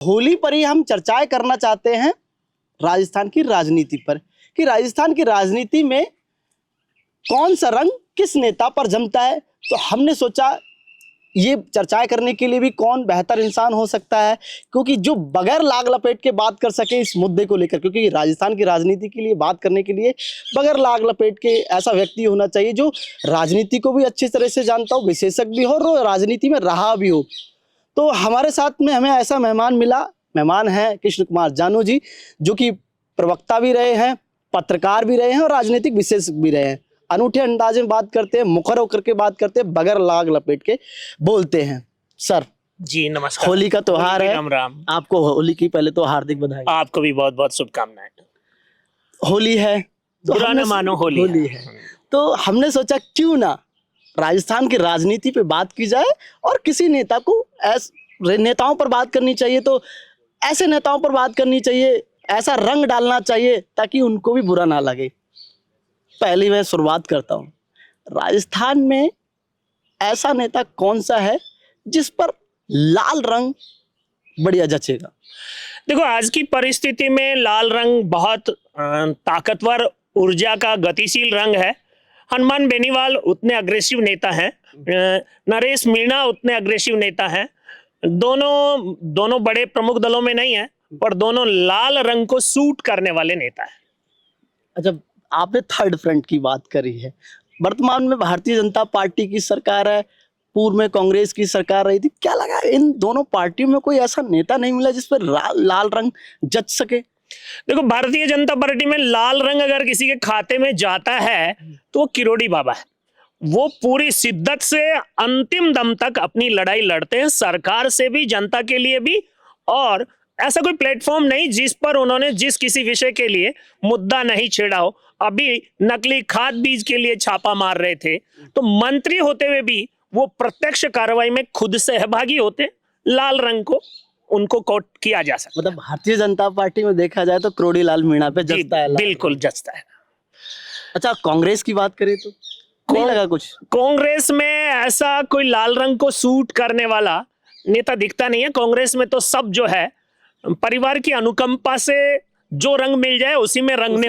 होली पर ही हम चर्चाएं करना चाहते हैं राजस्थान की राजनीति पर कि राजस्थान की राजनीति में कौन सा रंग किस नेता पर जमता है। तो हमने सोचा ये चर्चाएं करने के लिए भी कौन बेहतर इंसान हो सकता है, क्योंकि जो बगैर लाग लपेट के बात कर सके इस मुद्दे को लेकर, क्योंकि राजस्थान की राजनीति के लिए बात करने के लिए बगैर लाग लपेट के ऐसा व्यक्ति होना चाहिए जो राजनीति को भी अच्छी तरह से जानता हो, विशेषज्ञ भी हो और राजनीति में रहा भी हो। तो हमारे साथ में हमें ऐसा मेहमान है कृष्ण कुमार जानू जी, जो कि प्रवक्ता भी रहे हैं, पत्रकार भी रहे हैं और राजनीतिक विशेषज्ञ भी रहे हैं। अनूठे अंदाज में बात करते हैं, मुखर होकर के बात करते हैं, बगैर लाग लपेट के बोलते हैं। सर जी नमस्कार। होली का त्योहार है, राम राम। आपको होली की पहले तो हार्दिक बधाई। आपको भी बहुत बहुत शुभकामनाएं। होली है तो बुरा न मानो होली है। तो हमने सोचा क्यों ना राजस्थान की राजनीति पे बात की जाए और किसी नेता को नेताओं पर बात करनी चाहिए तो ऐसे नेताओं पर बात करनी चाहिए, ऐसा रंग डालना चाहिए ताकि उनको भी बुरा ना लगे। पहले मैं शुरुआत करता हूँ, राजस्थान में ऐसा नेता कौन सा है जिस पर लाल रंग बढ़िया जचेगा? देखो, आज की परिस्थिति में लाल रंग बहुत ताकतवर, ऊर्जा का गतिशील रंग है। हनुमान बेनीवाल उतने अग्रेसिव नेता हैं, नरेश मीणा उतने अग्रेसिव नेता हैं। दोनों बड़े प्रमुख दलों में नहीं है, पर दोनों लाल रंग को सूट करने वाले नेता हैं। अच्छा, आपने थर्ड फ्रंट की बात करी है। वर्तमान में भारतीय जनता पार्टी की सरकार है, पूर्व में कांग्रेस की सरकार रही थी। क्या लगा इन दोनों पार्टियों में कोई ऐसा नेता नहीं मिला जिस पर लाल रंग जच सके? देखो, भारतीय जनता पार्टी में लाल रंग अगर किसी के खाते में जाता है तो वो किरोड़ी बाबा है। वो पूरी शिद्दत से अंतिम दम तक अपनी लड़ाई लड़ते हैं, सरकार से भी, जनता के लिए भी। और ऐसा कोई प्लेटफॉर्म नहीं जिस पर उन्होंने जिस किसी विषय के लिए मुद्दा नहीं छेड़ा हो। अभी नकली खाद बीज के लिए छापा मार रहे थे, तो मंत्री होते हुए भी वो प्रत्यक्ष कार्रवाई में खुद सहभागी होते। लाल रंग को उनको कोट किया जा सकता। मतलब भारतीय जनता पार्टी में देखा जाए तो करोड़ी लाल मीणा पे जचता है। बिल्कुल जचता है। अच्छा, कांग्रेस की बात करें तो नहीं लगा कुछ? कांग्रेस में ऐसा कोई लाल रंग को सूट करने वाला नेता दिखता नहीं है। कांग्रेस में तो सब जो है परिवार की अनुकंपा से जो रंग मिल जाए उसी में रंगने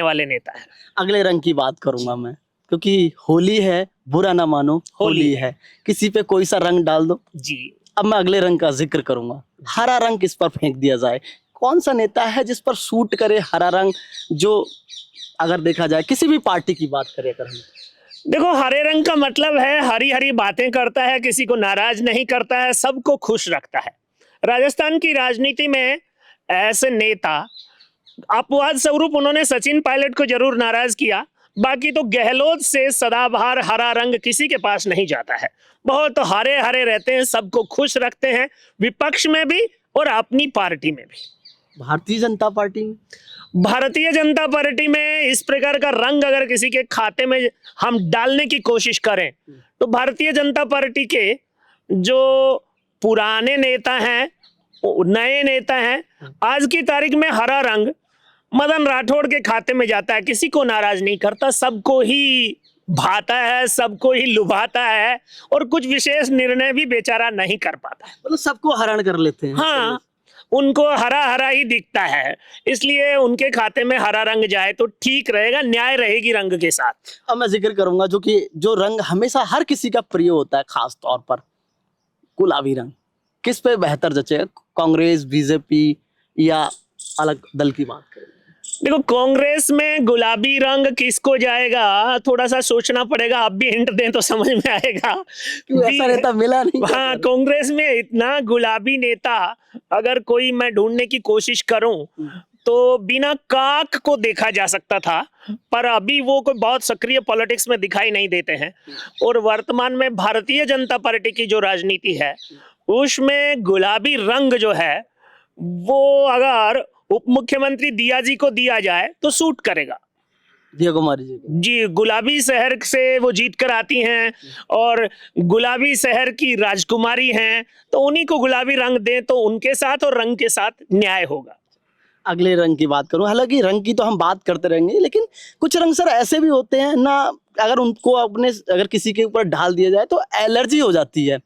वाले नेता है। अगले रंग की बात करूंगा मैं, क्योंकि होली है, बुरा ना मानो होली है, किसी पे कोई सा रंग डाल दो जी। अब मैं अगले रंग का जिक्र करूंगा। हरा रंग किस पर फेंक दिया जाए? कौन सा नेता है जिस पर सूट करे हरा रंग? जो अगर देखा जाए किसी भी पार्टी की बात करें अगर हम, देखो, हरे रंग का मतलब है हरी हरी बातें करता है, किसी को नाराज नहीं करता है, सबको खुश रखता है। राजस्थान की राजनीति में ऐसे नेता, अपवाद स्वरूप उन्होंने सचिन पायलट को जरूर नाराज किया, बाकी तो गहलोत से सदाबहार हरा रंग किसी के पास नहीं जाता है। बहुत हरे हरे रहते हैं, सबको खुश रखते हैं, विपक्ष में भी और अपनी पार्टी में भी। भारतीय जनता पार्टी में इस प्रकार का रंग अगर किसी के खाते में हम डालने की कोशिश करें तो भारतीय जनता पार्टी के जो पुराने नेता हैं, नए नेता हैं, आज की तारीख में हरा रंग मदन राठौड़ के खाते में जाता है। किसी को नाराज नहीं करता, सबको ही भाता है, सबको ही लुभाता है और कुछ विशेष निर्णय भी बेचारा नहीं कर पाता है। मतलब सबको हरण कर लेते हैं। हाँ, उनको हरा हरा ही दिखता है, इसलिए उनके खाते में हरा रंग जाए तो ठीक रहेगा, न्याय रहेगी रंग के साथ। अब मैं जिक्र करूंगा जो रंग हमेशा हर किसी का प्रिय होता है, खास तौर पर गुलाबी रंग। किस पे बेहतर जचेगा? कांग्रेस, बीजेपी या अलग दल की बात करें? देखो, कांग्रेस में गुलाबी रंग किसको जाएगा थोड़ा सा सोचना पड़ेगा। आप भी हिंट दें तो समझ में आएगा। ऐसा नेता मिला नहीं। हाँ, कांग्रेस में इतना गुलाबी नेता अगर कोई मैं ढूंढने की कोशिश करूं तो बिना काक को देखा जा सकता था, पर अभी वो कोई बहुत सक्रिय पॉलिटिक्स में दिखाई नहीं देते हैं। और वर्तमान में भारतीय जनता पार्टी की जो राजनीति है उसमें गुलाबी रंग जो है वो अगर उप मुख्यमंत्री दिया जी को दिया जाए तो सूट करेगा। दिया कुमारी जी, गुलाबी शहर से वो जीत कर आती हैं और गुलाबी शहर की राजकुमारी हैं, तो उन्हीं को गुलाबी रंग दें तो उनके साथ और रंग के साथ न्याय होगा। अगले रंग की बात करूं, हालांकि रंग की तो हम बात करते रहेंगे, लेकिन कुछ रंग सर ऐसे भी होते हैं ना, अगर उनको अगर किसी के ऊपर डाल दिया जाए तो एलर्जी हो जाती है।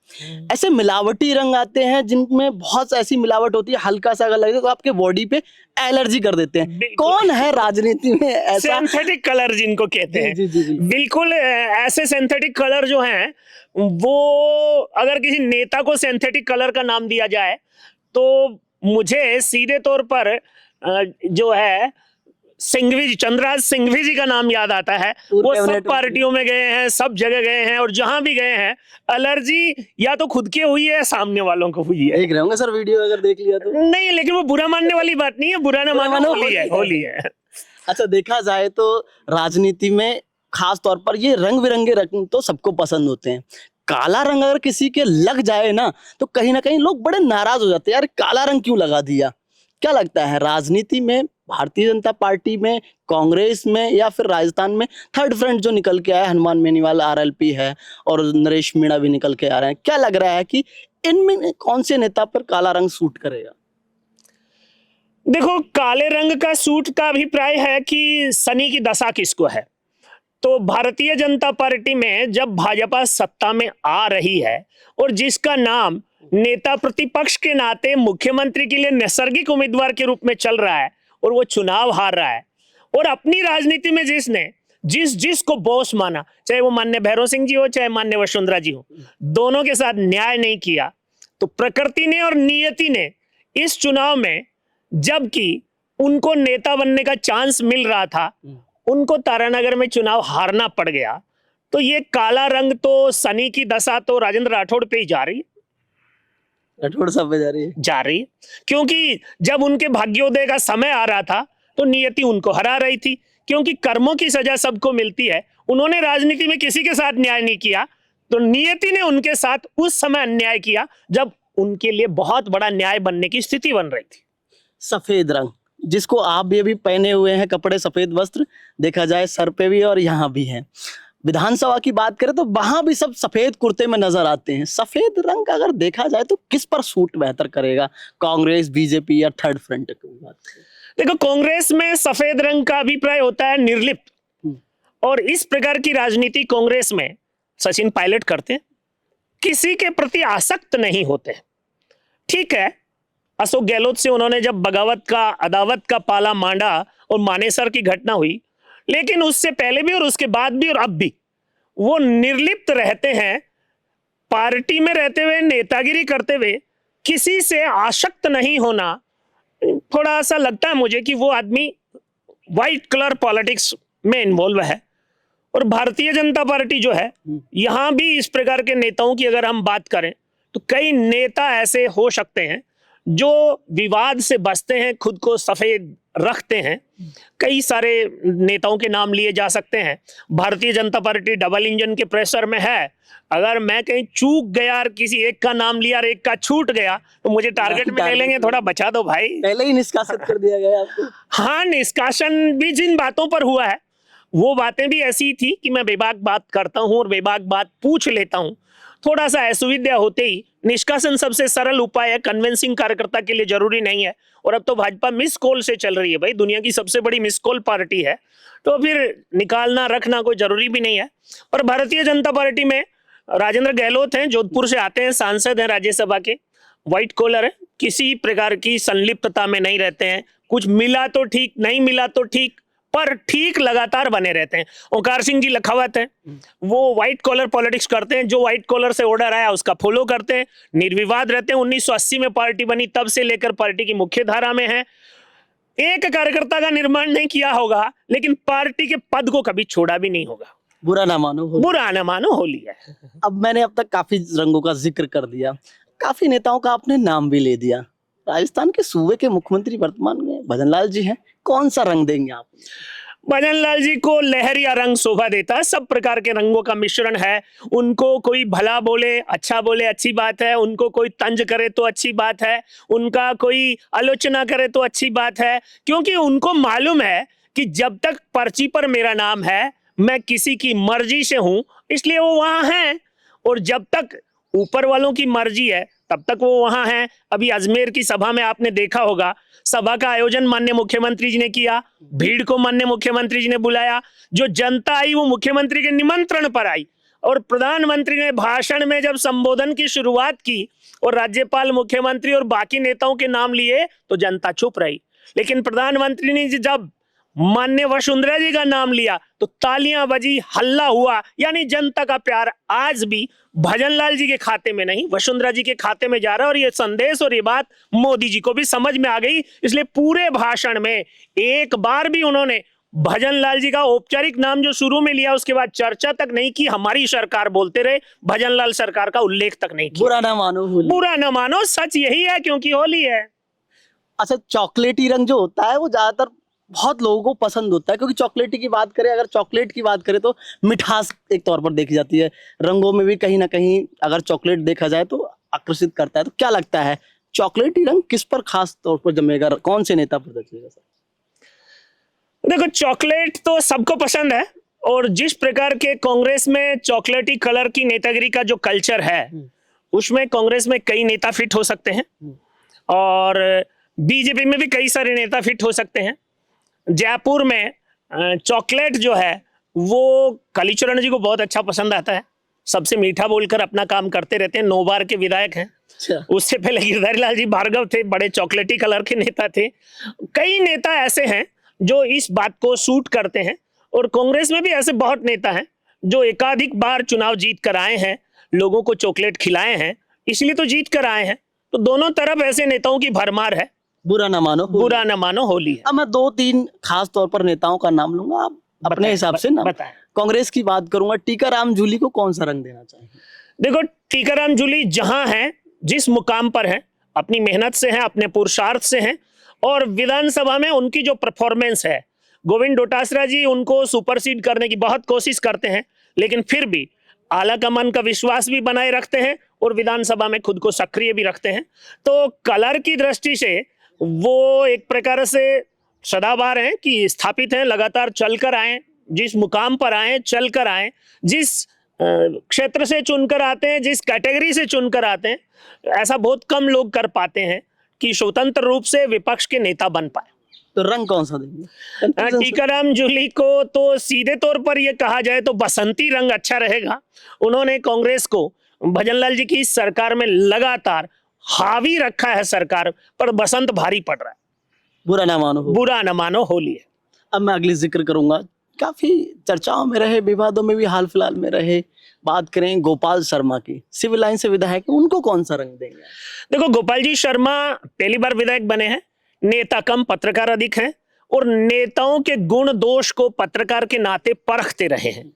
ऐसे मिलावटी रंग आते हैं जिनमें बहुत ऐसी मिलावट होती है, हल्का सा अगर लगे तो आपके बॉडी पे एलर्जी कर देते हैं। बिल्कुल। कौन है राजनीति में ऐसा? सिंथेटिक कलर जिनको कहते हैं। जी जी जी। बिल्कुल ऐसे सिंथेटिक कलर जो हैं वो, अगर किसी नेता को सिंथेटिक कलर का नाम दिया जाए तो मुझे सीधे तौर पर जो है सिंघवी जी, चंद्रराज सिंघवी जी का नाम याद आता है। वो सब पार्टियों में गए हैं, सब जगह गए हैं, और जहां भी गए हैं एलर्जी या तो खुद के हुई है या सामने वालों को हुई है। देख रहे होंगे सर वीडियो अगर देख लिया तो। नहीं, लेकिन वो बुरा मानने वाली बात नहीं है, बुरा ना मानो, होली है, होली है। अच्छा, देखा जाए तो राजनीति में खास तौर पर ये रंग बिरंगे रंग तो सबको पसंद होते हैं। काला रंग अगर किसी के लग जाए ना तो कहीं ना कहीं लोग बड़े नाराज हो जाते हैं, यार काला रंग क्यों लगा दिया। क्या लगता है राजनीति में, भारतीय जनता पार्टी में, कांग्रेस में, या फिर राजस्थान में थर्ड फ्रंट जो निकल के आया, हनुमान बेनीवाल आरएलपी है और नरेश मीणा भी निकल के आ रहे हैं, क्या लग रहा है कि इनमें कौन से नेता पर काला रंग सूट करेगा? देखो, काले रंग का सूट का अभिप्राय है कि शनि की दशा किसको है। तो भारतीय जनता पार्टी में जब भाजपा सत्ता में आ रही है और जिसका नाम नेता प्रतिपक्ष के नाते मुख्यमंत्री के लिए नैसर्गिक उम्मीदवार के रूप में चल रहा है और वो चुनाव हार रहा है, और अपनी राजनीति में जिसने जिस को बॉस माना, चाहे वो माननीय भैरव सिंह जी हो चाहे माननीय वसुंधरा जी हो, दोनों के साथ न्याय नहीं किया, तो प्रकृति ने और नियति ने इस चुनाव में, जबकि उनको नेता बनने का चांस मिल रहा था, उनको तारानगर में चुनाव हारना पड़ गया। तो ये काला रंग तो, शनि की दशा तो राजेंद्र राठौड़ पे ही जा रही है, राठौड़ साहब पे जा रही है, क्योंकि जब उनके भाग्योदय का समय आ रहा था तो नियति उनको हरा रही थी, क्योंकि कर्मों की सजा सबको मिलती है। उन्होंने राजनीति में किसी के साथ न्याय नहीं किया, तो नियति ने उनके साथ उस समय अन्याय किया जब उनके लिए बहुत बड़ा न्याय बनने की स्थिति बन रही थी। सफेद रंग, जिसको आप भी अभी पहने हुए हैं कपड़े, सफेद वस्त्र, देखा जाए सर पे भी और यहाँ भी है। विधानसभा की बात करें तो वहां भी सब सफेद कुर्ते में नजर आते हैं। सफेद रंग अगर देखा जाए तो किस पर सूट बेहतर करेगा, कांग्रेस, बीजेपी या थर्ड फ्रंट की बात करें? देखो, कांग्रेस में सफेद रंग का अभिप्राय होता है निर्लिप्त, और इस प्रकार की राजनीति कांग्रेस में सचिन पायलट करते हैं, किसी के प्रति आसक्त नहीं होते। ठीक है, अशोक गहलोत से उन्होंने जब बगावत का, अदावत का पाला मांडा और मानेसर की घटना हुई, लेकिन उससे पहले भी और उसके बाद भी और अब भी वो निर्लिप्त रहते हैं। पार्टी में रहते हुए, नेतागिरी करते हुए किसी से आसक्त नहीं होना, थोड़ा सा लगता है मुझे कि वो आदमी व्हाइट कलर पॉलिटिक्स में इन्वॉल्व है। और भारतीय जनता पार्टी जो है, यहां भी इस प्रकार के नेताओं की अगर हम बात करें तो कई नेता ऐसे हो सकते हैं जो विवाद से बचते हैं, खुद को सफेद रखते हैं। कई सारे नेताओं के नाम लिए जा सकते हैं। Bharatiya Janata party double engine के प्रेशर में है, अगर मैं कहीं चूक गया और किसी एक का नाम लिया और एक का छूट गया तो मुझे टारगेट में ले लेंगे, थोड़ा बचा दो भाई। पहले ही निष्कासित कर दिया गया आपको। हाँ, निष्कासन भी जिन बातों पर हुआ है वो बातें भी ऐसी थी कि मैं बेबाक बात करता हूं और बेबाक बात पूछ लेता हूं। थोड़ा सा असुविधा होते ही निष्कासन सबसे सरल उपाय है, कन्विंसिंग कार्यकर्ता के लिए जरूरी नहीं है। और अब तो भाजपा मिस कॉल से चल रही है भाई, दुनिया की सबसे बड़ी मिस कॉल पार्टी है, तो फिर निकालना रखना कोई जरूरी भी नहीं है। और भारतीय जनता पार्टी में राजेंद्र गहलोत हैं, जोधपुर से आते हैं, सांसद हैं राज्यसभा के, व्हाइट कॉलर है, किसी प्रकार की संलिप्तता में नहीं रहते हैं। कुछ मिला तो ठीक, नहीं मिला तो ठीक, पर ठीक लगातार बने रहते हैं। ओंकार सिंह जी लखावत हैं, वो व्हाइट कॉलर पॉलिटिक्स करते हैं, जो व्हाइट कॉलर से ऑर्डर आया उसका फॉलो करते हैं, निर्विवाद रहते हैं। 1980 में पार्टी बनी, तब से लेकर पार्टी की मुख्य धारा में है। एक कार्यकर्ता का निर्माण नहीं किया होगा, लेकिन पार्टी के पद को कभी छोड़ा भी नहीं होगा। बुरा ना मानो, बुरा ना मानो, होली है। अब मैंने अब तक काफी रंगों का जिक्र कर दिया, काफी नेताओं का आपने नाम भी ले दिया। राजस्थान के सूबे के मुख्यमंत्री वर्तमान में भजनलाल जी हैं, कौन सा रंग देंगे आप? भजनलाल जी को लहरिया रंग शोभा देता है, सब प्रकार के रंगों का मिश्रण है। उनको कोई भला बोले, अच्छा बोले, अच्छी बात है। उनको कोई तंज करे तो अच्छी बात है, उनका कोई आलोचना करे तो अच्छी बात है, क्योंकि उनको मालूम है कि जब तक पर्ची पर मेरा नाम है, मैं किसी की मर्जी से हूं, इसलिए वो वहां हैं। और जब तक ऊपर वालों की मर्जी है तब तक वो वहां हैं। अभी अजमेर की सभा में आपने देखा होगा, सभा का आयोजन माननीय मुख्यमंत्री जी ने किया, भीड़ को माननीय मुख्यमंत्री जी ने बुलाया, जो जनता आई वो मुख्यमंत्री के निमंत्रण पर आई, और प्रधानमंत्री ने भाषण में जब संबोधन की शुरुआत की और राज्यपाल, मुख्यमंत्री और बाकी नेताओं के नाम लिए तो जनता चुप रही। लेकिन प्रधानमंत्री ने जब माननीय वसुंधरा जी का नाम लिया तो तालियां बजी, हल्ला हुआ। यानी जनता का प्यार आज भी भजनलाल जी के खाते में नहीं, वसुंधरा जी के खाते में जा रहा है। और ये संदेश और ये बात मोदी जी को भी समझ में आ गई, इसलिए पूरे भाषण में एक बार भी उन्होंने भजनलाल जी का औपचारिक नाम जो शुरू में लिया उसके बाद चर्चा तक नहीं की, हमारी सरकार बोलते रहे, भजनलाल सरकार का उल्लेख तक नहीं किया। बुरा ना मानो होली। बुरा ना मानो, सच यही है क्योंकि होली है। अच्छा, चॉकलेटी रंग जो होता है वो ज्यादातर बहुत लोगों को पसंद होता है, क्योंकि चॉकलेटी की बात करें, अगर चॉकलेट की बात करें तो मिठास एक तौर पर देखी जाती है। रंगों में भी कहीं ना कहीं अगर चॉकलेट देखा जाए तो आकर्षित करता है। तो क्या लगता है चॉकलेटी रंग किस पर खास तौर पर जमेगा, कौन से नेता पर जचेगा सर? देखो, चॉकलेट तो सबको पसंद है, और जिस प्रकार के कांग्रेस में चॉकलेटी कलर की नेतागिरी का जो कल्चर है उसमें कांग्रेस में कई नेता फिट हो सकते हैं, और बीजेपी में भी कई सारे नेता फिट हो सकते हैं। जयपुर में चॉकलेट जो है वो कालीचरण जी को बहुत अच्छा पसंद आता है, सबसे मीठा बोलकर अपना काम करते रहते हैं, 9 बार के विधायक हैं। उससे पहले गिरधारी लाल जी भार्गव थे, बड़े चॉकलेटी कलर के नेता थे। कई नेता ऐसे हैं जो इस बात को सूट करते हैं, और कांग्रेस में भी ऐसे बहुत नेता हैं जो एकाधिक बार चुनाव जीत कर आए हैं, लोगों को चॉकलेट खिलाए हैं, इसलिए तो जीत कर आए हैं। तो दोनों तरफ ऐसे नेताओं की भरमार है। बुरा ना मानो, बुरा ना मानो होली है। अब मैं 2-3 खास तौर पर नेताओं का नाम लूंगा, आप अपने हिसाब से ना बताएं। कांग्रेस की बात करूंगा, टीकाराम जूली को कौन सा रंग देना चाहिए? देखो, टीकाराम जूली जहां है, जिस मुकाम पर है, अपनी मेहनत से है, अपने पुरुषार्थ से है, और विधानसभा में उनकी जो परफॉर्मेंस है, गोविंद डोटासरा जी उनको सुपरसीड करने की बहुत कोशिश करते हैं, लेकिन फिर भी आला कमान का विश्वास भी बनाए रखते हैं और विधानसभा में खुद को सक्रिय भी रखते हैं। तो कलर की दृष्टि से वो एक प्रकार से सदाबहार हैं कि स्थापित हैं, लगातार चलकर आए, जिस मुकाम पर आए चलकर आए, जिस क्षेत्र से चुनकर आते हैं, जिस कैटेगरी से चुनकर आते हैं, ऐसा बहुत कम लोग कर पाते हैं कि स्वतंत्र रूप से विपक्ष के नेता बन पाए। तो रंग कौन सा देंगे? टीकाराम जूली को तो सीधे तौर पर यह कहा जाए तो बसंती रंग अच्छा रहेगा। उन्होंने कांग्रेस को भजनलाल जी की सरकार में लगातार हावी रखा है सरकार पर, बसंत भारी पड़ रहा है। बुरा ना मानो, बुरा न मानो होली है। अब मैं अगली जिक्र करूंगा, काफी चर्चाओं में रहे, विवादों में भी हाल फिलहाल में रहे। बात करें गोपाल शर्मा की, सिविल लाइन से विधायक, उनको कौन सा रंग देंगे? देखो, गोपाल जी शर्मा पहली बार विधायक बने हैं, नेता कम पत्रकार अधिक हैं, और नेताओं के गुण दोष को पत्रकार के नाते परखते रहे हैं,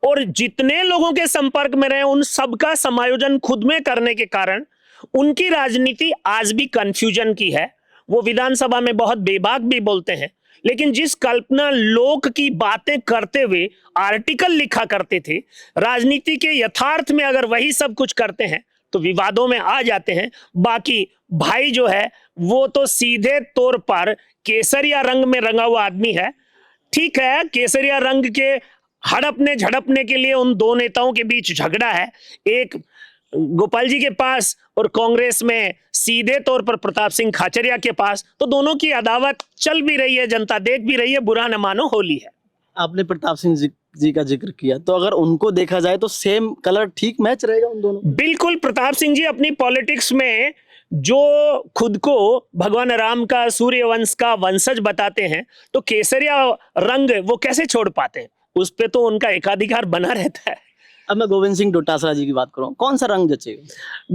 और जितने लोगों के संपर्क में रहे उन सबका समायोजन खुद में करने के कारण उनकी राजनीति आज भी कंफ्यूजन की है। वो विधानसभा में बहुत बेबाक भी बोलते हैं, लेकिन जिस कल्पना लोक की बातें करते हुए आर्टिकल लिखा करते थे, राजनीति के यथार्थ में अगर वही सब कुछ करते हैं तो विवादों में आ जाते हैं। बाकी भाई जो है वो तो सीधे तौर पर केसरिया रंग में रंगा हुआ आदमी है। ठीक है, केसरिया रंग के हड़पने झड़पने के लिए उन दो नेताओं के बीच झगड़ा है, एक गोपाल जी के पास और कांग्रेस में सीधे तौर पर प्रताप सिंह खाचरिया के पास। तो दोनों की अदावत चल भी रही है, जनता देख भी रही है, बुरा न मानो होली है। आपने प्रताप सिंह जी का जिक्र किया, तो अगर उनको देखा जाए तो सेम कलर ठीक मैच रहेगा उन दोनों? बिल्कुल। प्रताप सिंह जी अपनी पॉलिटिक्स में जो खुद को भगवान राम का, सूर्य वंश का वंशज बताते हैं, तो केसरिया रंग वो कैसे छोड़ पाते हैं? उस पे तो उनका एकाधिकार बना रहता है। अब मैं गोविंद सिंह डोटासरा जी की बात करूं, कौन सा रंग जचेगा?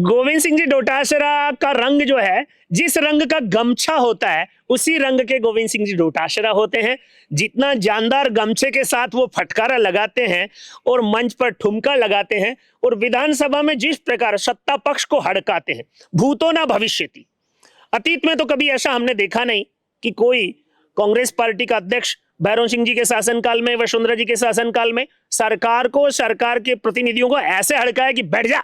गोविंद सिंह जी डोटासरा का रंग जो है, जिस रंग का गमछा होता है उसी रंग के गोविंद सिंह जी डोटासरा होते हैं। जितना जानदार गमछे के साथ वो फटकारा लगाते हैं और मंच पर ठुमका लगाते हैं, और विधानसभा में जिस प्रकार सत्ता पक्ष को हड़काते हैं, भूतो ना भविष्यति। अतीत में तो कभी ऐसा हमने देखा नहीं कि कोई कांग्रेस पार्टी का अध्यक्ष भैरों सिंह जी के शासनकाल में, वसुंधरा जी के शासनकाल में सरकार को, सरकार के प्रतिनिधियों को ऐसे हड़काया कि बैठ जा।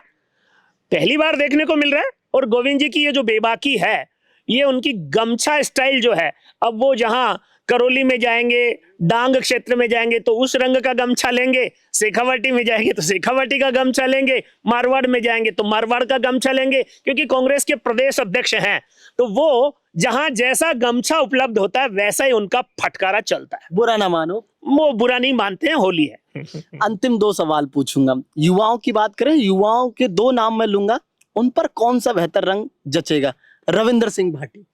पहली बार देखने को मिल रहा है। और गोविंद जी की ये जो बेबाकी है, ये उनकी गमछा स्टाइल जो है, अब वो जहां करौली में जाएंगे, डांग क्षेत्र में जाएंगे तो उस रंग का गमछा लेंगे, शेखावाटी में जाएंगे तो शेखावाटी का गमछा लेंगे, मारवाड़ में जाएंगे तो मारवाड़ का गमछा लेंगे, क्योंकि कांग्रेस के प्रदेश अध्यक्ष हैं। तो वो जहां जैसा गमछा उपलब्ध होता है वैसा ही उनका फटकारा चलता है। बुरा ना मानो, वो बुरा नहीं मानते हैं, होली है। अंतिम 2 सवाल पूछूंगा। युवाओं की बात करें, युवाओं के 2 नाम मैं लूंगा, उन पर कौन सा बेहतर रंग जचेगा? रविंद्र सिंह भाटी।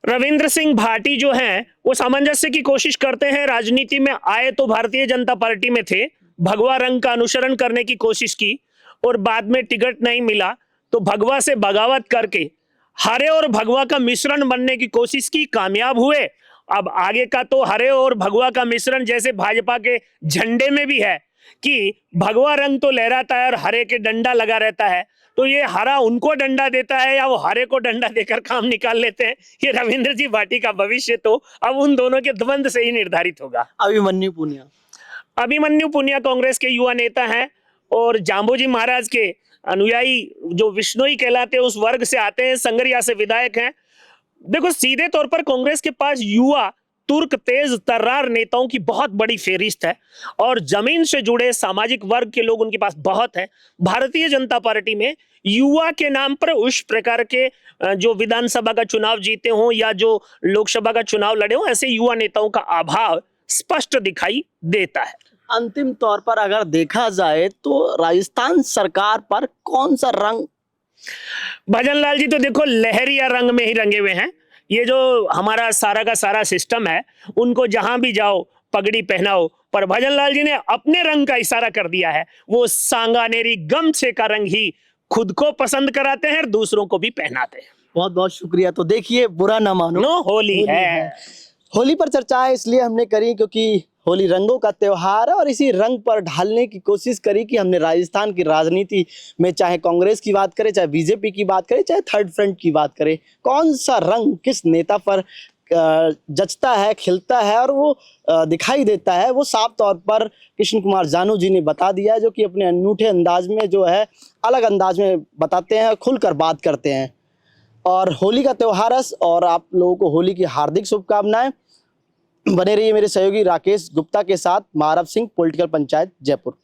रविंद्र सिंह भाटी जो हैं वो सामंजस्य की कोशिश करते हैं। राजनीति में आए तो भारतीय जनता पार्टी में थे, भगवा रंग का अनुसरण करने की कोशिश की और बाद में टिकट नहीं मिला तो भगवा से बगावत करके हरे और भगवा का मिश्रण बनने की कोशिश की, कामयाब हुए। अब आगे का तो हरे और भगवा का मिश्रण जैसे भाजपा के झंडे में भी है कि भगवा रंग तो लहराता है और हरे के डंडा लगा रहता है, तो ये हरा उनको डंडा देता है या वो हरे को डंडा देकर काम निकाल लेते हैं। ये रविंद्र जी भाटी का भविष्य तो अब उन दोनों के द्वंद से ही निर्धारित होगा। अभिमन्यु पुनिया। अभिमन्यु पुनिया कांग्रेस के युवा नेता हैं और जाम्बोजी महाराज के अनुयायी जो विश्नोई कहलाते हैं उस वर्ग से आते हैं, संगरिया से विधायक हैं। देखो, सीधे तौर पर कांग्रेस के पास युवा तुर्क तेज तर्रार नेताओं की बहुत बड़ी फेहरिस्त है और जमीन से जुड़े सामाजिक वर्ग के लोग उनके पास बहुत हैं। भारतीय जनता पार्टी में युवा के नाम पर उस प्रकार के जो विधानसभा का चुनाव जीते हों या जो लोकसभा का चुनाव लड़े हों, ऐसे युवा नेताओं का अभाव स्पष्ट दिखाई देता है। अंतिम तौर पर अगर देखा जाए तो राजस्थान सरकार पर कौन सा रंग? भजन लाल जी तो देखो लहरिया रंग में ही रंगे हुए हैं। ये जो हमारा सारा का सारा सिस्टम है, उनको जहां भी जाओ पगड़ी पहनाओ, पर भजन लाल जी ने अपने रंग का इशारा कर दिया है। वो सांगानेरी गमछे का रंग ही खुद को पसंद कराते हैं और दूसरों को भी पहनाते हैं। बहुत बहुत शुक्रिया। तो देखिए, बुरा ना मानो, नो, होली है। होली पर चर्चा है इसलिए हमने करी क्योंकि होली रंगों का त्योहार है और इसी रंग पर ढालने की कोशिश करी कि हमने राजस्थान की राजनीति में चाहे कांग्रेस की बात करें, चाहे बीजेपी की बात करें, चाहे थर्ड फ्रंट की बात करें, कौन सा रंग किस नेता पर जचता है, खिलता है और वो दिखाई देता है, वो साफ तौर पर कृष्ण कुमार जानू जी ने बता दिया है, जो कि अपने अनूठे अंदाज में जो है अलग अंदाज में बताते हैं, खुलकर बात करते हैं। और होली का त्योहार है और आप लोगों को होली की हार्दिक शुभकामनाएं। बने रहिए मेरे सहयोगी राकेश गुप्ता के साथ। मारव सिंह, पॉलिटिकल पंचायत, जयपुर।